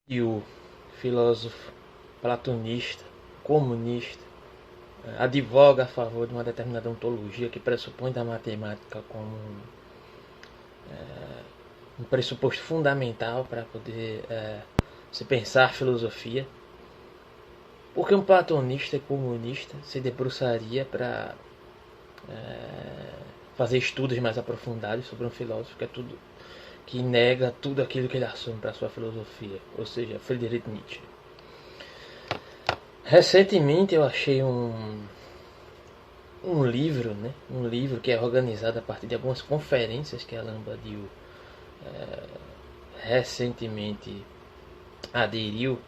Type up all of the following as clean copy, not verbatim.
E o filósofo platonista, comunista, advoga a favor de uma determinada ontologia que pressupõe da matemática como um pressuposto fundamental para poder se pensar filosofia. Porque um platonista e comunista se debruçaria para fazer estudos mais aprofundados sobre um filósofo que nega tudo aquilo que ele assume para sua filosofia, ou seja, Friedrich Nietzsche. Recentemente eu achei um livro, né? Um livro que é organizado a partir de algumas conferências que Alain Badiou recentemente aderiu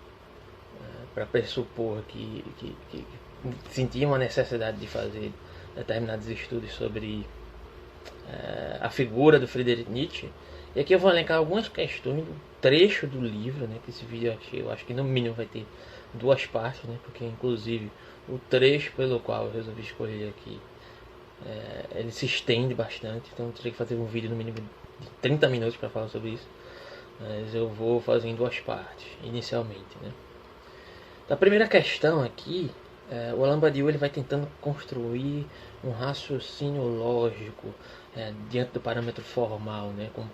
para pressupor que sentia uma necessidade de fazer determinados estudos sobre a figura do Friedrich Nietzsche. E aqui eu vou elencar algumas questões do trecho do livro, né? Que esse vídeo aqui, eu acho que no mínimo vai ter duas partes, né? Porque inclusive o trecho pelo qual eu resolvi escolher aqui ele se estende bastante, então eu teria que fazer um vídeo no mínimo de 30 minutos para falar sobre isso. Mas eu vou fazer em duas partes, inicialmente, né? A primeira questão aqui, o Alain Badiou ele vai tentando construir um raciocínio lógico diante do parâmetro formal, né, com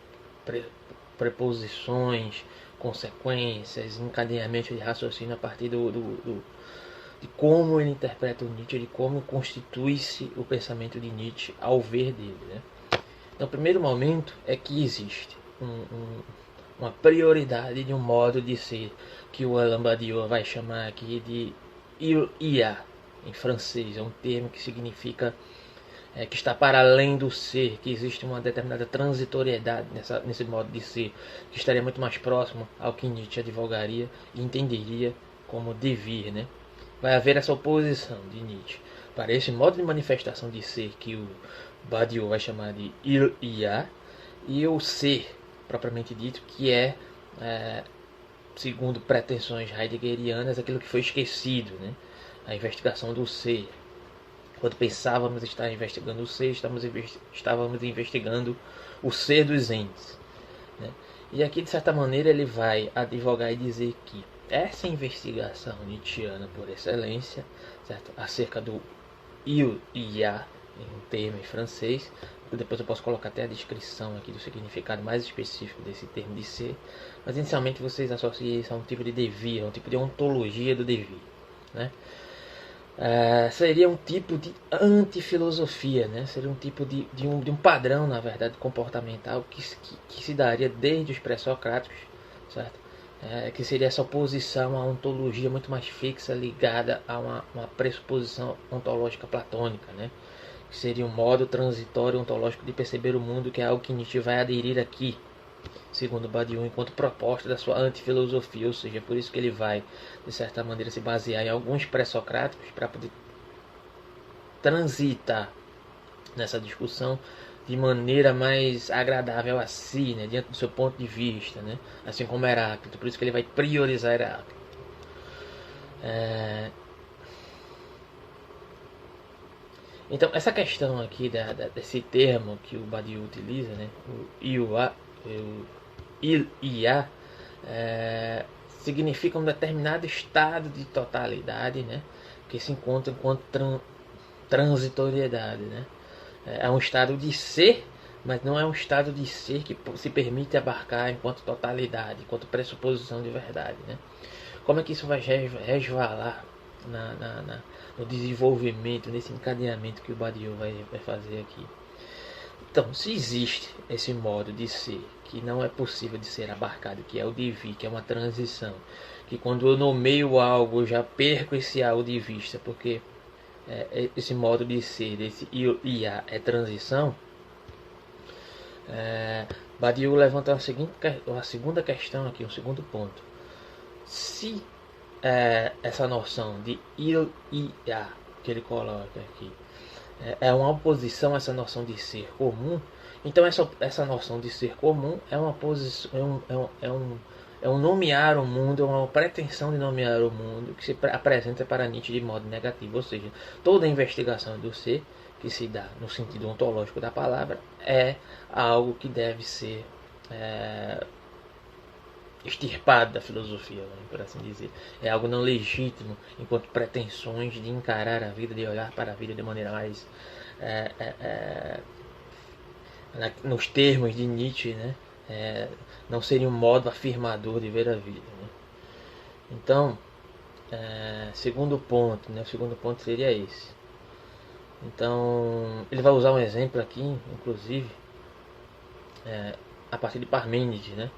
preposições, consequências, encadeamento de raciocínio a partir de como ele interpreta o Nietzsche, de como constitui-se o pensamento de Nietzsche ao ver dele. Né? Então, o primeiro momento é que existe uma prioridade de um modo de ser que o Alain Badiou vai chamar aqui de il-ia, em francês. É um termo que significa que está para além do ser, que existe uma determinada transitoriedade nesse modo de ser, que estaria muito mais próximo ao que Nietzsche advogaria e entenderia como devir. Né? Vai haver essa oposição de Nietzsche para esse modo de manifestação de ser que o Badiou vai chamar de il-ia, e o ser propriamente dito, que segundo pretensões heideggerianas, aquilo que foi esquecido, né? A investigação do ser. Quando pensávamos estar investigando o ser, estávamos investigando o ser dos entes. Né? E aqui, de certa maneira, ele vai advogar e dizer que essa investigação nietzschiana por excelência, certo? Acerca do il e a, em um termo em francês, depois eu posso colocar até a descrição aqui do significado mais específico desse termo de ser, mas inicialmente vocês associam isso a um tipo de devir, a um tipo de ontologia do devir, né? Seria um tipo de antifilosofia, né? Seria um tipo de um padrão, na verdade, comportamental que se daria desde os pré-socráticos, certo? Que seria essa oposição à ontologia muito mais fixa, ligada a uma pressuposição ontológica platônica, né? Que seria um modo transitório ontológico de perceber o mundo, que é algo que Nietzsche vai aderir aqui, segundo Badiou, enquanto proposta da sua antifilosofia, ou seja, por isso que ele vai, de certa maneira, se basear em alguns pré-socráticos para poder transitar nessa discussão de maneira mais agradável a si, né, diante do seu ponto de vista, né, assim como Heráclito, por isso que ele vai priorizar Heráclito. Então, essa questão aqui desse termo que o Badiou utiliza, né, o il-ia, significa um determinado estado de totalidade, né, que se encontra enquanto transitoriedade. Né. É um estado de ser, mas não é um estado de ser que se permite abarcar enquanto totalidade, enquanto pressuposição de verdade. Né. Como é que isso vai resvalar no desenvolvimento, nesse encadeamento que o Badiou vai fazer aqui? Então, se existe esse modo de ser que não é possível de ser abarcado, que é o devir, que é uma transição, que quando eu nomeio algo eu já perco esse algo de vista, porque esse modo de ser, esse IA é transição, Badiou levanta a segunda questão aqui, um segundo ponto. Se essa noção de il e a que ele coloca aqui é uma oposição a essa noção de ser comum, então essa noção de ser comum é uma posição, é um nomear o mundo, é uma pretensão de nomear o mundo que se apresenta para Nietzsche de modo negativo, ou seja, toda a investigação do ser que se dá no sentido ontológico da palavra é algo que deve ser extirpado da filosofia, por assim dizer. É algo não legítimo, enquanto pretensões de encarar a vida, de olhar para a vida de maneira mais é, é, é, nos termos de Nietzsche, né? Não seria um modo afirmador de ver a vida, né? Então, segundo ponto, né? O segundo ponto seria esse. Então, ele vai usar um exemplo aqui, inclusive, a partir de Parmênides, né?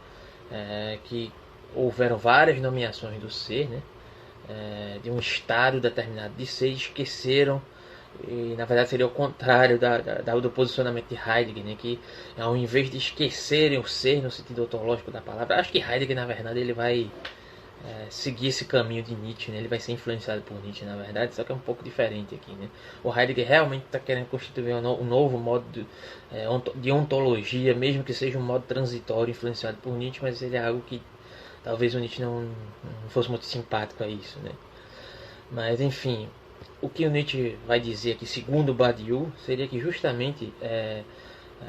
Que houveram várias nomeações do ser, né? De um estado determinado de ser, esqueceram, e na verdade seria o contrário do posicionamento de Heidegger, né? Que ao invés de esquecerem o ser no sentido ontológico da palavra, acho que Heidegger na verdade ele vai seguir esse caminho de Nietzsche, né? Ele vai ser influenciado por Nietzsche, na verdade, só que é um pouco diferente aqui, né? O Heidegger realmente está querendo constituir um novo modo de ontologia, mesmo que seja um modo transitório influenciado por Nietzsche, mas ele é algo que talvez o Nietzsche não fosse muito simpático a isso, né? Mas enfim, o que o Nietzsche vai dizer aqui, segundo Badiou, seria que justamente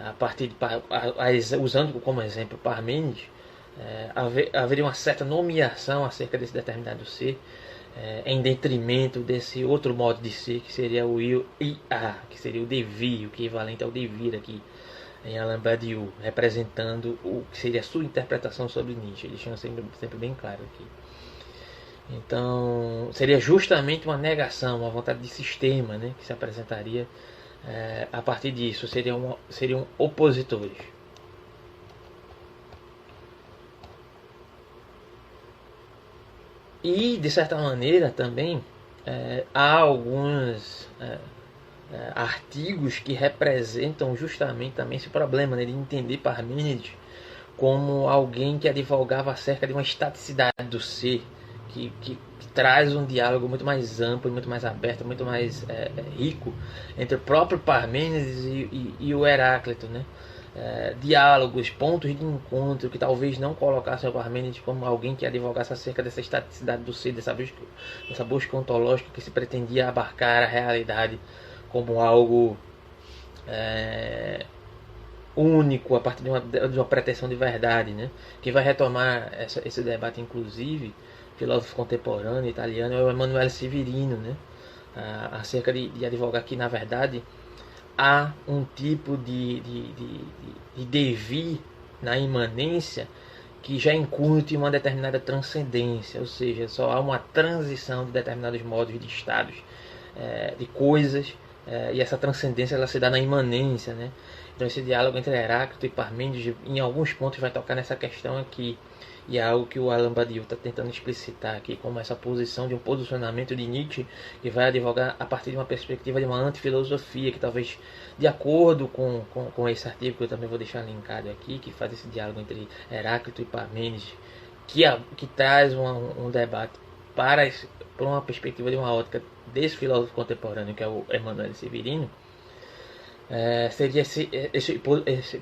a partir de usando como exemplo Parmênides, haveria uma certa nomeação acerca desse determinado ser, em detrimento desse outro modo de ser, que seria o IA, que seria o devir, o equivalente ao devir aqui em Alain Badiou, representando o que seria a sua interpretação sobre Nietzsche. Ele deixa sempre bem claro aqui. Então, seria justamente uma negação, uma vontade de sistema, né, que se apresentaria a partir disso. Seriam opositores. E, de certa maneira, também há alguns artigos que representam justamente também esse problema, né, de entender Parmênides como alguém que advogava acerca de uma estaticidade do ser, que traz um diálogo muito mais amplo, muito mais aberto, muito mais rico entre o próprio Parmênides e o Heráclito, né? Diálogos, pontos de encontro que talvez não colocassem o Parmênides como alguém que advogasse acerca dessa estaticidade do ser, dessa busca ontológica que se pretendia abarcar a realidade como algo único a partir de uma pretensão de verdade, né? Quem vai retomar esse debate, inclusive, filósofo contemporâneo italiano, é o Emanuele Severino, né? Acerca de advogar que, na verdade, há um tipo de devir na imanência que já incute uma determinada transcendência, ou seja, só há uma transição de determinados modos de estados, de coisas, e essa transcendência ela se dá na imanência, né? Então esse diálogo entre Heráclito e Parmênides em alguns pontos vai tocar nessa questão aqui, e é algo que o Alain Badiou está tentando explicitar aqui como essa posição de um posicionamento de Nietzsche que vai advogar a partir de uma perspectiva de uma antifilosofia, que talvez, de acordo com esse artigo que eu também vou deixar linkado aqui, que faz esse diálogo entre Heráclito e Parmênides, que traz um debate para uma perspectiva de uma ótica desse filósofo contemporâneo, que é o Emanuele Severino, seria esse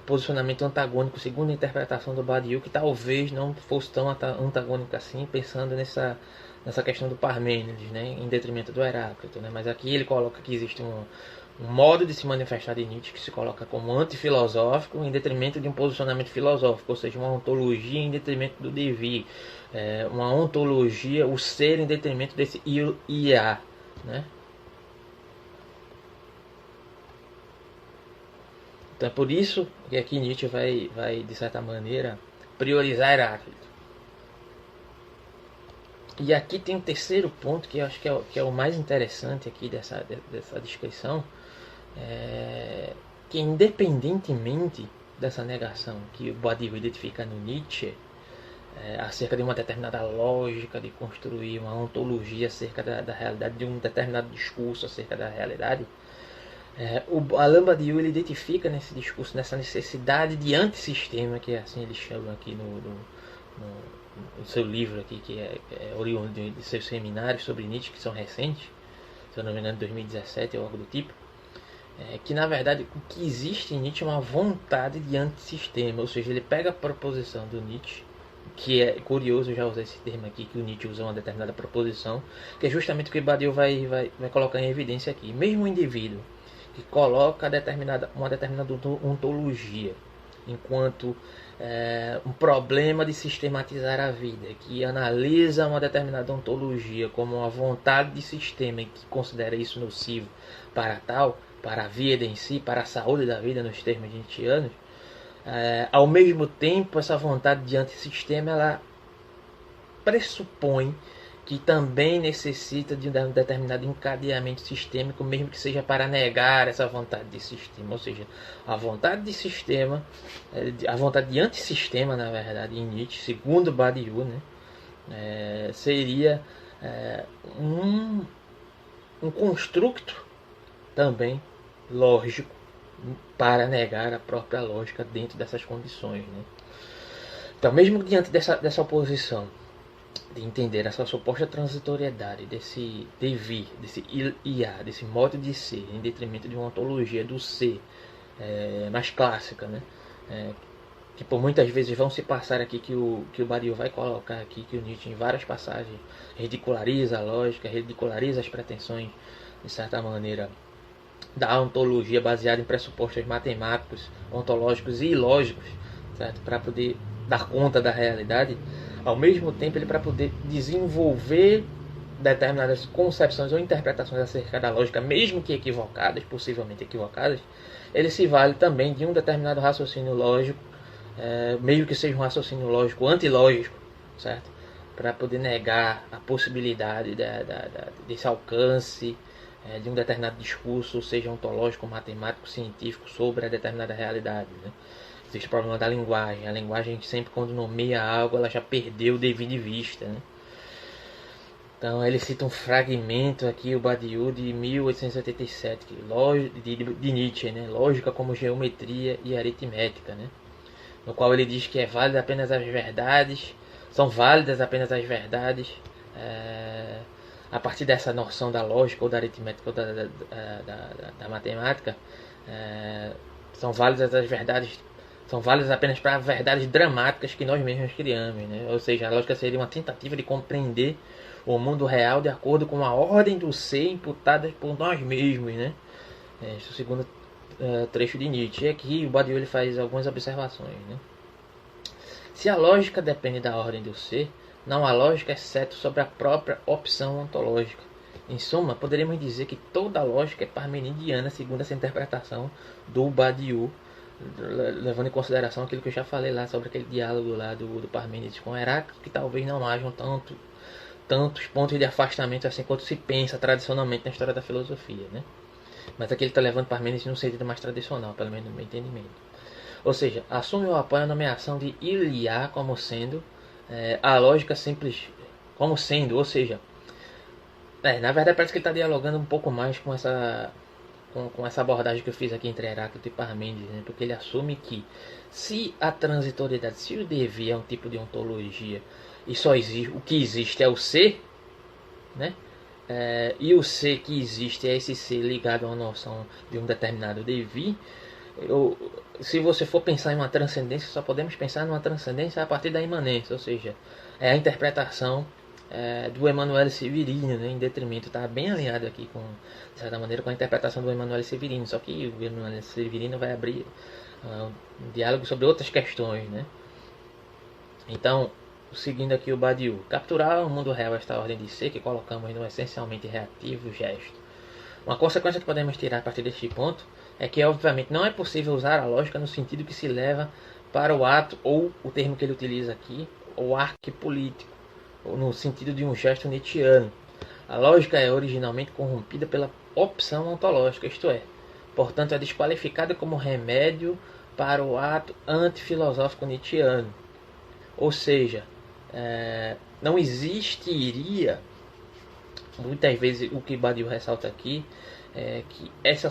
posicionamento antagônico, segundo a interpretação do Badiou, que talvez não fosse tão antagônico assim, pensando nessa questão do Parmênides, né, em detrimento do Heráclito, né? Mas aqui ele coloca que existe um modo de se manifestar de Nietzsche que se coloca como antifilosófico em detrimento de um posicionamento filosófico, ou seja, uma ontologia em detrimento do devir, uma ontologia, o ser em detrimento desse IA, né? Então é por isso que aqui Nietzsche vai de certa maneira, priorizar Heráclito. E aqui tem um terceiro ponto que eu acho que é o mais interessante aqui dessa descrição, que independentemente dessa negação que o Badiou identifica no Nietzsche, acerca de uma determinada lógica de construir uma ontologia acerca da realidade, de um determinado discurso acerca da realidade, o Alain Badiou ele identifica nesse discurso, nessa necessidade de antissistema, que é assim ele chama aqui no seu livro aqui, que é oriundo de seus seminários sobre Nietzsche, que são recentes, se eu não me engano, 2017 ou algo do tipo, que na verdade o que existe em Nietzsche é uma vontade de antissistema, ou seja, ele pega a proposição do Nietzsche, que é curioso, eu já usei esse termo aqui, que o Nietzsche usa uma determinada proposição, que é justamente o que Badiou vai colocar em evidência aqui. Mesmo o indivíduo que coloca uma determinada ontologia enquanto um problema de sistematizar a vida, que analisa uma determinada ontologia como uma vontade de sistema e que considera isso nocivo para a vida em si, para a saúde da vida nos termos nietzschianos, ao mesmo tempo essa vontade de antissistema ela pressupõe que também necessita de um determinado encadeamento sistêmico, mesmo que seja para negar essa vontade de sistema. Ou seja, a vontade de sistema, a vontade de antissistema, na verdade, em Nietzsche, segundo Badiou, né, seria um construto também lógico para negar a própria lógica dentro dessas condições. Né? Então, mesmo diante dessa oposição, de entender essa suposta transitoriedade desse devir, desse IA, desse modo de ser, em detrimento de uma ontologia do ser mais clássica, né? Que por muitas vezes vão se passar aqui, que o Badiou vai colocar aqui, que o Nietzsche em várias passagens ridiculariza a lógica, ridiculariza as pretensões, de certa maneira, da ontologia baseada em pressupostos matemáticos, ontológicos e ilógicos, certo? Para poder dar conta da realidade. Ao mesmo tempo, ele para poder desenvolver determinadas concepções ou interpretações acerca da lógica, mesmo que equivocadas, possivelmente equivocadas, ele se vale também de um determinado raciocínio lógico, meio que seja um raciocínio lógico antilógico, certo? Para poder negar a possibilidade desse alcance de um determinado discurso, seja ontológico, matemático, científico, sobre a determinada realidade, né? Existe o problema da linguagem. A linguagem sempre quando nomeia algo, ela já perdeu o devido de vista, né? Então ele cita um fragmento aqui, o Badiou, de 1887, de Nietzsche, né? Lógica como geometria e aritmética, né? No qual ele diz que é válida apenas as verdades, são válidas apenas as verdades a partir dessa noção da lógica ou da aritmética ou da matemática, são válidas as verdades. São válidas apenas para verdades dramáticas que nós mesmos criamos, né? Ou seja, a lógica seria uma tentativa de compreender o mundo real de acordo com a ordem do ser imputada por nós mesmos, né? Esse é o segundo trecho de Nietzsche. E aqui o Badiou ele faz algumas observações, né? Se a lógica depende da ordem do ser, não há lógica exceto sobre a própria opção ontológica. Em suma, poderíamos dizer que toda lógica é parmenidiana, segundo essa interpretação do Badiou, levando em consideração aquilo que eu já falei lá sobre aquele diálogo lá do Parmênides com Heráclito, que talvez não hajam tantos pontos de afastamento assim quanto se pensa tradicionalmente na história da filosofia, né? Mas aqui ele está levando Parmênides num sentido mais tradicional, pelo menos no meu entendimento. Ou seja, assume ou apoia a nomeação de Ilia como sendo a lógica simples, como sendo, ou seja, na verdade parece que ele está dialogando um pouco mais com essa abordagem que eu fiz aqui entre Heráclito e Parmênides, né? Porque ele assume que se a transitoriedade, se o devir é um tipo de ontologia e só existe, o que existe é o ser, né? E o ser que existe é esse ser ligado a uma noção de um determinado devir. Se você for pensar em uma transcendência, só podemos pensar numa transcendência a partir da imanência, ou seja, é a interpretação do Emanuele Severino, né, em detrimento, está bem alinhado aqui de certa maneira com a interpretação do Emanuele Severino, só que o Emanuele Severino vai abrir um diálogo sobre outras questões, né? Então, seguindo aqui o Badiou, capturar o mundo real esta ordem de ser que colocamos no essencialmente reativo gesto. Uma consequência que podemos tirar a partir deste ponto é que, obviamente, não é possível usar a lógica no sentido que se leva para o ato, ou o termo que ele utiliza aqui, o arque político, ou no sentido de um gesto nietzschiano. A lógica é originalmente corrompida pela opção ontológica, isto é, portanto é desqualificada como remédio para o ato antifilosófico nietzschiano. Ou seja, não existiria, muitas vezes o que Badiou ressalta aqui, que esse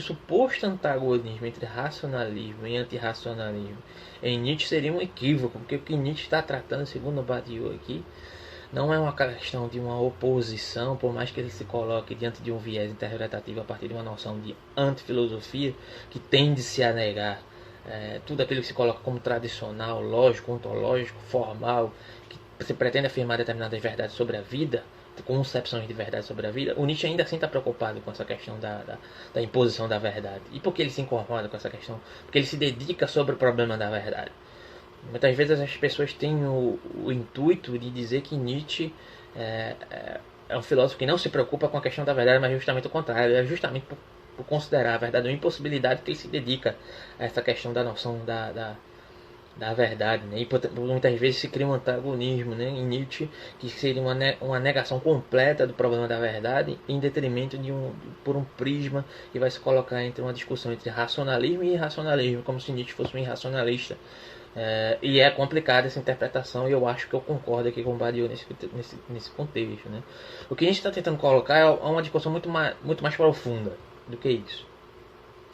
suposto antagonismo entre racionalismo e antirracionalismo em Nietzsche seria um equívoco, porque o que Nietzsche está tratando, segundo Badiou aqui, não é uma questão de uma oposição, por mais que ele se coloque diante de um viés interpretativo a partir de uma noção de antifilosofia, que tende-se a negar tudo aquilo que se coloca como tradicional, lógico, ontológico, formal, que se pretende afirmar determinadas verdades sobre a vida, concepções de verdade sobre a vida. O Nietzsche ainda assim está preocupado com essa questão da imposição da verdade. E por que ele se incomoda com essa questão? Porque ele se dedica sobre o problema da verdade. Muitas vezes as pessoas têm o intuito de dizer que Nietzsche é um filósofo que não se preocupa com a questão da verdade, mas justamente o contrário. É justamente por considerar a verdade uma impossibilidade que ele se dedica a essa questão da noção da verdade, né? E muitas vezes se cria um antagonismo, né, em Nietzsche, que seria uma negação completa do problema da verdade em detrimento por um prisma que vai se colocar entre uma discussão entre racionalismo e irracionalismo, como se Nietzsche fosse um irracionalista. E é complicada essa interpretação, e eu acho que eu concordo aqui com o Badiou nesse contexto, né? O que a gente está tentando colocar é uma discussão muito mais profunda do que isso.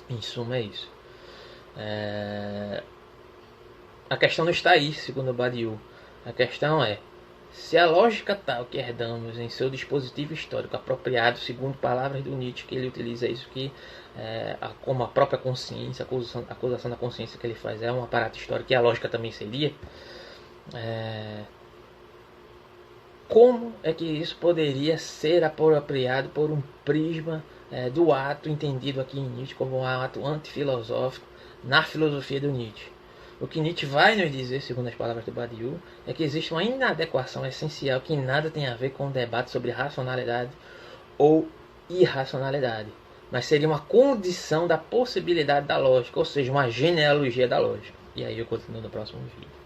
Em suma, é isso. A questão não está aí, segundo Badiou. A questão é: se a lógica tal que herdamos em seu dispositivo histórico apropriado, segundo palavras do Nietzsche, que ele utiliza isso, como a própria consciência, a acusação da consciência que ele faz é um aparato histórico, e a lógica também seria, como é que isso poderia ser apropriado por um prisma do ato entendido aqui em Nietzsche como um ato antifilosófico na filosofia do Nietzsche? O que Nietzsche vai nos dizer, segundo as palavras do Badiou, é que existe uma inadequação essencial que nada tem a ver com o debate sobre racionalidade ou irracionalidade, mas seria uma condição da possibilidade da lógica, ou seja, uma genealogia da lógica. E aí eu continuo no próximo vídeo.